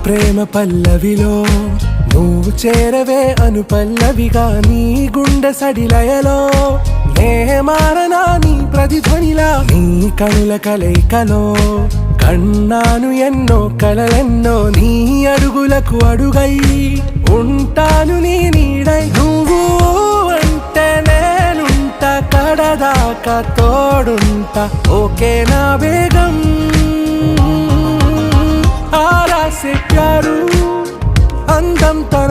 ప్రేమ పల్లవిలో నువ్వు చేరవే అను పల్లవిగా నీ గుండె సడిలయలో నే మారనా నీ ప్రతిధ్వనిలా నీ కనుల కలయికలో కన్నాను ఎన్నో కలలెన్నో నీ అడుగులకు అడుగై ఉంటాను నీ నీడై నువ్వు అంటే నేనుంట కడదాకా తోడుంటా ఓకే నా వేగం ఆరా से प्यारू అందం తన